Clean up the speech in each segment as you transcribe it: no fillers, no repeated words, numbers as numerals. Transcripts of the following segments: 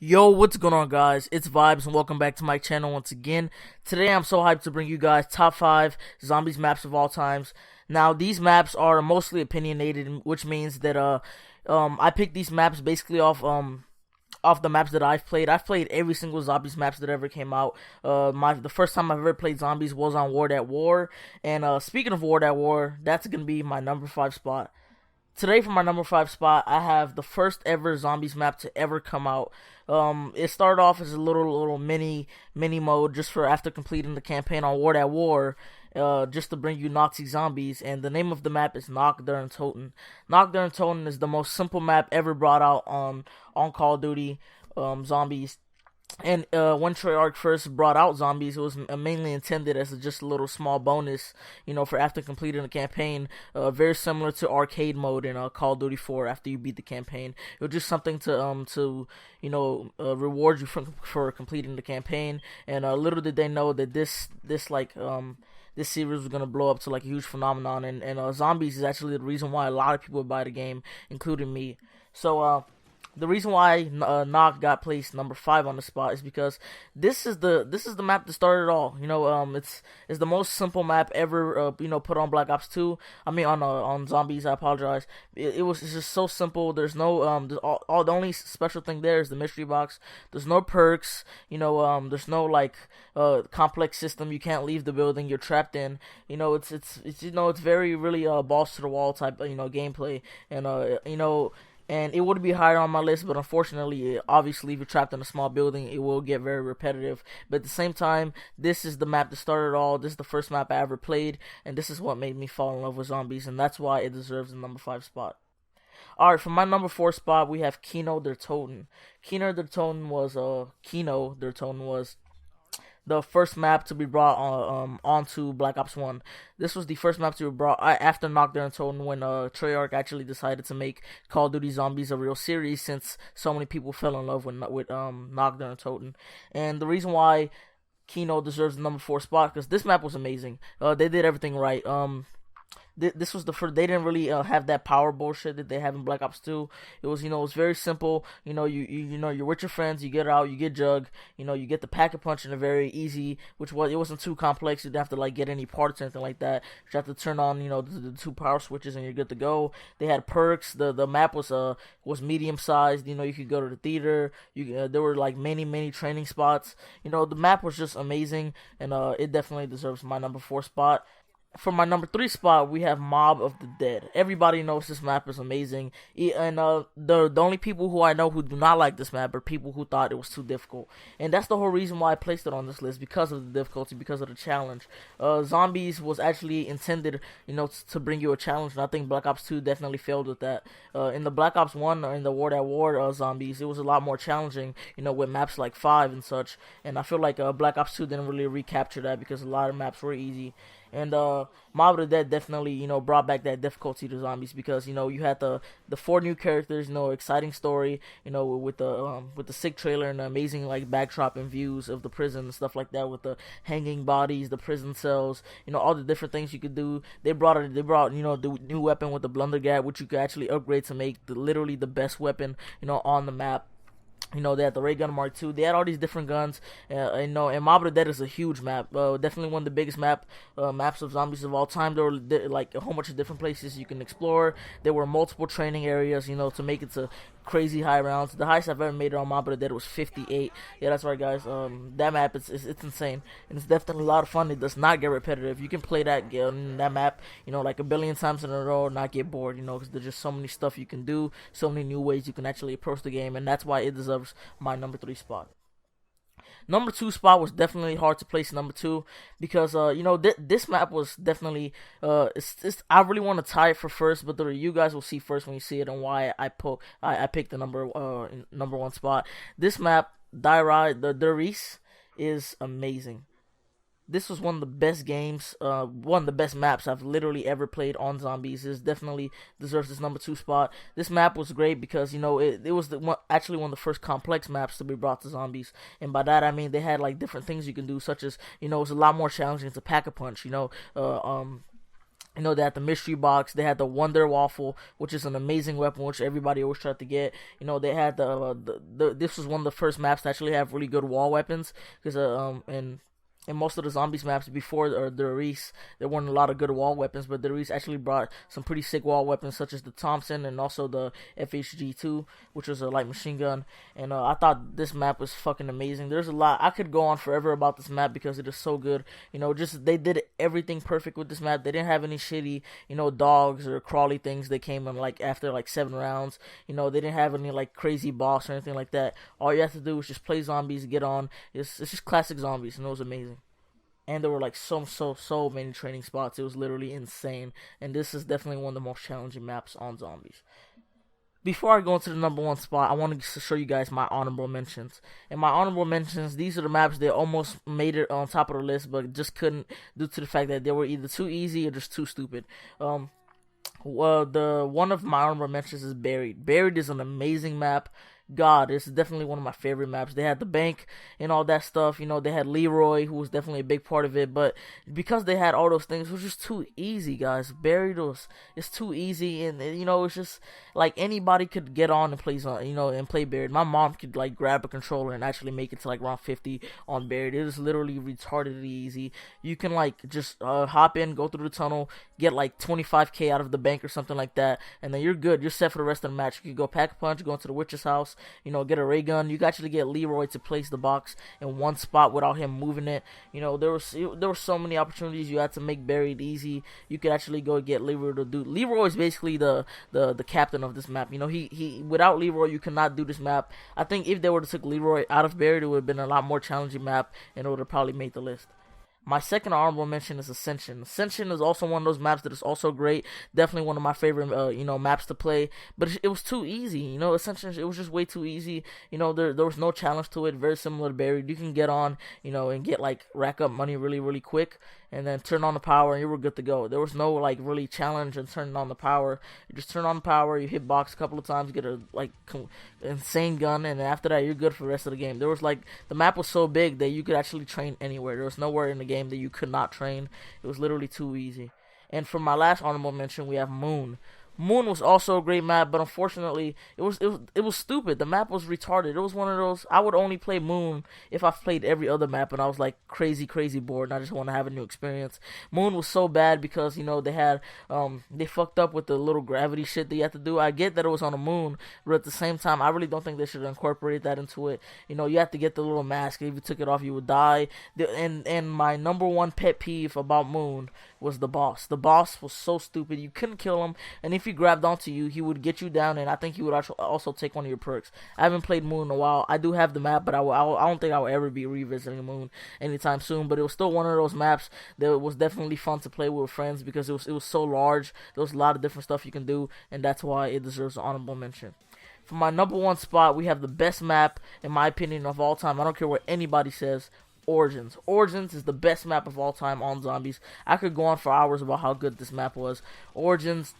Yo, what's going on, guys? It's Vibes and welcome back to my channel once again. Today I'm so hyped to bring you guys top 5 zombies maps of all times. Now, these maps are mostly opinionated, which means that I picked these maps basically off the maps that I've played. I've played every single zombies maps that ever came out. The first time I've ever played zombies was on WAW at War. And speaking of WAW at War, that's gonna be my number 5 spot. Today for my number 5 spot, I have the first ever zombies map to ever come out. It started off as a little mini mode just for after completing the campaign on War at War, just to bring you Nazi zombies, and the name of the map is Nacht Der Untoten. Nacht Der Untoten is the most simple map ever brought out on Call of Duty Zombies. And when Treyarch first brought out zombies, it was mainly intended as just a little small bonus, for after completing the campaign. Very similar to arcade mode in Call of Duty 4 after you beat the campaign. It was just something to reward you for completing the campaign. And little did they know that this series was gonna blow up to like a huge phenomenon. And zombies is actually the reason why a lot of people would buy the game, including me. So the reason why Nog got placed number 5 on the spot is because this is the map that started it all. It's the most simple map ever. Put on Black Ops 2. I mean on Zombies. I apologize. It's just so simple. There's no the only special thing there is the mystery box. There's no perks. There's no complex system. You can't leave the building. You're trapped in. It's very really balls to the wall type gameplay, and it would be higher on my list, but unfortunately, obviously, if you're trapped in a small building, it will get very repetitive. But at the same time, this is the map that started it all. This is the first map I ever played, and this is what made me fall in love with zombies, and that's why it deserves the number 5 spot. Alright, for my number 4 spot, we have Kino Der Toten. Kino Der Toten was the first map to be brought onto Black Ops 1. This was the first map to be brought after Nacht Der Untoten, when Treyarch actually decided to make Call of Duty Zombies a real series, since so many people fell in love with Nacht Der Untoten. And the reason why Kino deserves the number 4 spot, because this map was amazing. They did everything right. This was the first. They didn't really have that power bullshit that they have in Black Ops 2. It was very simple. You're with your friends. You get out. You get jug. You get the pack a punch in a very easy. It wasn't too complex. You didn't have to get any parts or anything like that. You have to turn on the 2 power switches and you're good to go. They had perks. The map was medium sized. You could go to the theater. There were many training spots. The map was just amazing, and it definitely deserves my number 4 spot. For my number 3 spot, we have Mob of the Dead. Everybody knows this map is amazing, and the only people who I know who do not like this map are people who thought it was too difficult, and that's the whole reason why I placed it on this list, because of the difficulty, because of the challenge. Zombies was actually intended, to bring you a challenge, and I think Black Ops 2 definitely failed with that. In the Black Ops 1 or in the War at War Zombies, it was a lot more challenging, with maps like 5 and such, and I feel like Black Ops 2 didn't really recapture that, because a lot of maps were easy. And Mob of the Dead definitely, brought back that difficulty to zombies, because you had the 4 new characters, exciting story, with the sick trailer and the amazing backdrop and views of the prison and stuff like that, with the hanging bodies, the prison cells, all the different things you could do. They brought the new weapon with the Blundergat, which you could actually upgrade to make literally the best weapon on the map. They had the Ray Gun Mark II. They had all these different guns. And Mob of the Dead is a huge map. Definitely one of the biggest maps of zombies of all time. There were a whole bunch of different places you can explore. There were multiple training areas, to make it to crazy high rounds. The highest I've ever made it on Mob of the Dead was 58. Yeah, that's right, guys. That map it's insane, and it's definitely a lot of fun. It does not get repetitive. You can play that map, a billion times in a row, and not get bored. Because there's just so many stuff you can do, so many new ways you can actually approach the game, and that's why it deserves my number 3 spot. Number 2 spot was definitely hard to place number 2, because this map was definitely I really want to tie it for first, but you guys will see first when you see it, and why I picked the number 1 spot. This map, the Reise, is amazing. This was one of the best games, one of the best maps I've literally ever played on zombies. This definitely deserves this number 2 spot. This map was great because, it was actually one of the first complex maps to be brought to zombies. And by that I mean they had different things you can do, such as, it was a lot more challenging to pack a punch, You know, they had the mystery box. They had the Wonder Waffle, which is an amazing weapon, which everybody always tried to get. You know, they had this was one of the first maps to actually have really good wall weapons, because in most of the zombies maps before the release, there weren't a lot of good wall weapons, but the release actually brought some pretty sick wall weapons, such as the Thompson and also the FHG2, which was a light machine gun. And I thought this map was fucking amazing. There's a lot. I could go on forever about this map because it is so good. You know, just they did everything perfect with this map. They didn't have any shitty, you know, dogs or crawly things that came in like after like 7 rounds. You know, they didn't have any like crazy boss or anything like that. All you have to do is just play zombies, get on. It's just classic zombies, and it was amazing. And there were like so many training spots. It was literally insane. And this is definitely one of the most challenging maps on zombies. Before I go into the number 1 spot, I want to show you guys my honorable mentions. And my honorable mentions, these are the maps that almost made it on top of the list, but just couldn't, due to the fact that they were either too easy or just too stupid. Well, the one of my honorable mentions is Buried. Buried is an amazing map. God, it's definitely one of my favorite maps. They had the bank and all that stuff. You know, they had Leroy, who was definitely a big part of it. But because they had all those things, it was just too easy, guys. Buried it's too easy, and you know, it's just like anybody could get on and play, you know, and play Buried. My mom could like grab a controller and actually make it to like round 50 on Buried. It is literally retardedly easy. You can like just hop in, go through the tunnel, get like 25k out of the bank or something like that, and then you're good. You're set for the rest of the match. You could go pack a punch, go into the witch's house, you know, get a ray gun. You could actually get Leroy to place the box in one spot without him moving it. You know, there were so many opportunities. You had to make Buried easy. You could actually go get Leroy to do. Leroy is basically the captain of this map. You know, he without Leroy you cannot do this map. I think if they would have took Leroy out of Buried, it would have been a lot more challenging map, and it would have probably made the list. My second honorable mention is Ascension. Ascension is also one of those maps that is also great. Definitely one of my favorite, you know, maps to play. But it was too easy, you know. Ascension, it was just way too easy. You know, there was no challenge to it. Very similar to Buried. You can get on, you know, and get like rack up money really quick, and then turn on the power, and you were good to go. There was no like really challenge in turning on the power. You just turn on the power, you hit box a couple of times, get a like insane gun, and after that you're good for the rest of the game. There was like the map was so big that you could actually train anywhere. There was nowhere in the game that you could not train. It was literally too easy. And for my last honorable mention, we have Moon. Moon was also a great map, but unfortunately, it was stupid. The map was retarded. It was one of those, I would only play Moon if I played every other map, and I was like crazy bored, and I just want to have a new experience. Moon was so bad because, you know, they had, they fucked up with the little gravity shit that you had to do. I get that it was on the moon, but at the same time, I really don't think they should have incorporated that into it. You know, you have to get the little mask. If you took it off, you would die. And my number 1 pet peeve about Moon was the boss. The boss was so stupid. You couldn't kill him, and if he grabbed onto you, he would get you down, and I think he would also take one of your perks. I haven't played Moon in a while. I do have the map, but I don't think I will ever be revisiting Moon anytime soon. But it was still one of those maps that was definitely fun to play with friends because it was so large. There was a lot of different stuff you can do, and that's why it deserves an honorable mention. For my number 1 spot, we have the best map, in my opinion, of all time. I don't care what anybody says. Origins. Origins is the best map of all time on zombies. I could go on for hours about how good this map was. Origins,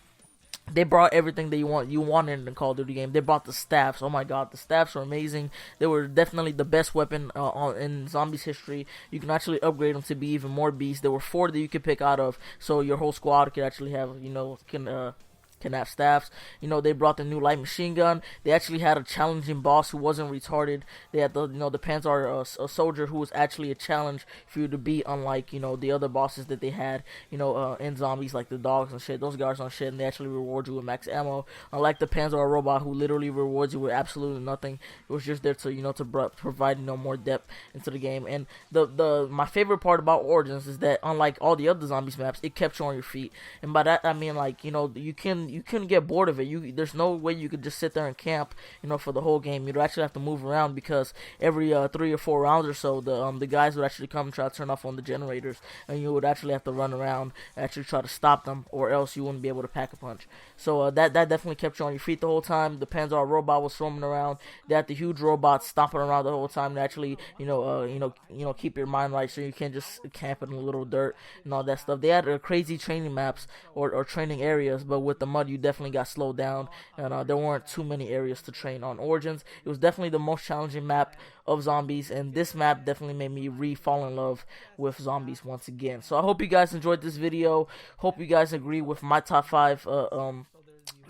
they brought everything that you wanted in the Call of Duty game. They brought the staffs. Oh my god, the staffs were amazing. They were definitely the best weapon in zombies history. You can actually upgrade them to be even more beasts. There were 4 that you could pick out of, so your whole squad could actually have, you know, can have staffs. You know, they brought the new light machine gun. They actually had a challenging boss who wasn't retarded. They had the, you know, the Panzer a soldier who was actually a challenge for you to beat, unlike, you know, the other bosses that they had, you know, in zombies, like the dogs and shit. Those guys on shit, and they actually reward you with max ammo. Unlike the Panzer robot, who literally rewards you with absolutely nothing. It was just there to, you know, to provide, you know, more depth into the game. And my favorite part about Origins is that, unlike all the other zombies maps, it kept you on your feet. And by that I mean, like, you know, you couldn't get bored of it. There's no way you could just sit there and camp, you know, for the whole game. You'd actually have to move around, because every 3 or 4 rounds or so, the guys would actually come and try to turn off on the generators, and you would actually have to run around and actually try to stop them, or else you wouldn't be able to pack a punch. So that definitely kept you on your feet the whole time. The Panzer robot was roaming around. They had the huge robots stomping around the whole time to actually, you know, keep your mind right, so you can't just camp in a little dirt and all that stuff. They had crazy training maps or training areas, but with the mud, you definitely got slowed down, and there weren't too many areas to train on. Origins, it was definitely the most challenging map of Zombies, and this map definitely made me re-fall in love with Zombies once again. So I hope you guys enjoyed this video. Hope you guys agree with my top 5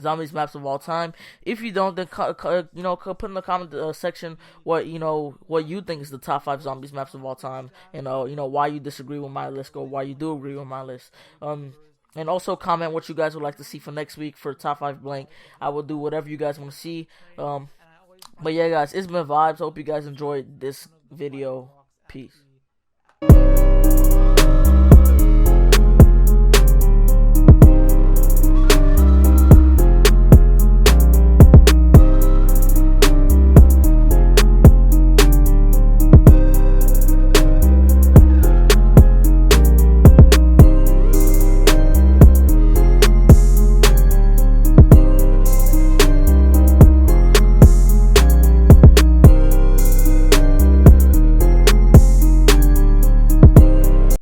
Zombies maps of all time. If you don't, then put in the comment section what you think is the top 5 Zombies maps of all time, and why you disagree with my list or why you do agree with my list. And also comment what you guys would like to see for next week for top 5 blank. I will do whatever you guys want to see. But yeah, guys, it's been Vibes. Hope you guys enjoyed this video. Peace.